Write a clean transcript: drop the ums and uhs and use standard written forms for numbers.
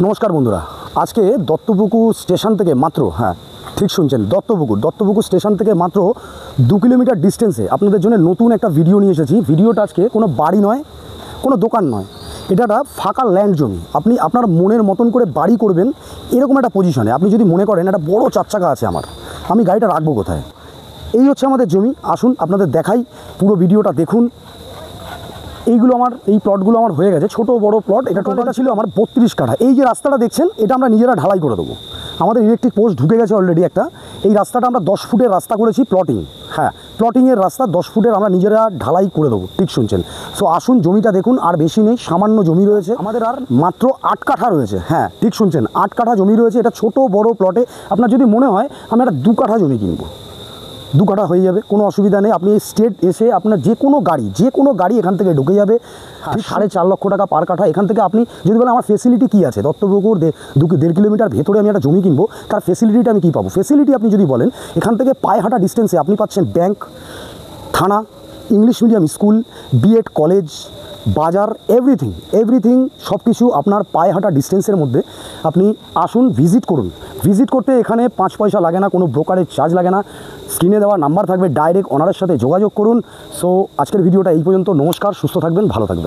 নমস্কার বন্ধুরা, আজকে দত্তপুকুর স্টেশন থেকে মাত্র ঠিক শুনছেন, দত্তপুকুর স্টেশন থেকে মাত্র 2 কিলোমিটার ডিস্টেন্সে আপনাদের জন্য নতুন একটা ভিডিও নিয়ে এসেছি। ভিডিওটা আজকে কোনো বাড়ি নয়, কোনো দোকান নয়, এটা একটা ফাঁকা ল্যান্ড জমি। আপনি আপনার মনের মতন করে বাড়ি করবেন এরকম একটা পজিশনে। আপনি যদি মনে করেন একটা বড় চারচাকা আছে আমার, আমি গাড়িটা রাখবো কোথায়, এই হচ্ছে আমাদের জমি। আসুন আপনাদের দেখাই, পুরো ভিডিওটা দেখুন। এই প্লটগুলো আমার হয়ে গেছে, ছোট বড় প্লট। এটা টোটালটা ছিল আমার 32 কাঠা। এই যে রাস্তাটা দেখছেন, এটা আমরা নিজেরা ঢালাই করে দেবো। আমাদের ইলেকট্রিক পোস্ট ঢুকে গেছে অলরেডি একটা। এই রাস্তাটা আমরা 10 ফুটের রাস্তা করেছি, প্লটিংয়ের রাস্তা 10 ফুটের আমরা নিজেরা ঢালাই করে দেবো। ঠিক শুনছেন। সো আসুন জমিটা দেখুন। আর বেশি নেই, সামান্য জমি রয়েছে আমাদের, আর মাত্র 8 কাঠা রয়েছে। ঠিক শুনছেন, 8 কাঠা জমি রয়েছে। এটা ছোট বড় প্লটে আপনার যদি মনে হয় আমি একটা 2 কাঠা জমি কিনবো, 2 কাঠা হয়ে যাবে, কোনো অসুবিধা নেই। আপনি স্টেট এসে আপনার যে কোনো গাড়ি এখান থেকে ঢুকে যাবে। 4.5 লক্ষ টাকা পার কাঠা। এখান থেকে আপনি যদি বলেন আমার ফেসিলিটি কী আছে, দত্তপুকুর 1.5 কিলোমিটার ভেতরে আমি একটা জমি কিনবো, তার ফেসিলিটিটা আমি কী পাবো? ফেসিলিটি আপনি যদি বলেন, এখান থেকে পায়ে হাঁটা ডিস্টেন্সে আপনি পাচ্ছেন ব্যাংক, থানা, English medium school, B Ed college, বাজার, এভরিথিং সব কিছু আপনার পায়ে হাঁটা ডিস্টেন্সের মধ্যে। আপনি আসুন, ভিজিট করুন। ভিজিট করতে এখানে 5 পয়সা লাগে না, কোনো ব্রোকারেজ চার্জ লাগে না। স্ক্রিনে দেওয়া নাম্বার থাকবে, ডাইরেক্ট ওনারের সাথে যোগাযোগ করুন। সো আজকের ভিডিওটা এই পর্যন্ত। নমস্কার, সুস্থ থাকবেন, ভালো থাকবেন।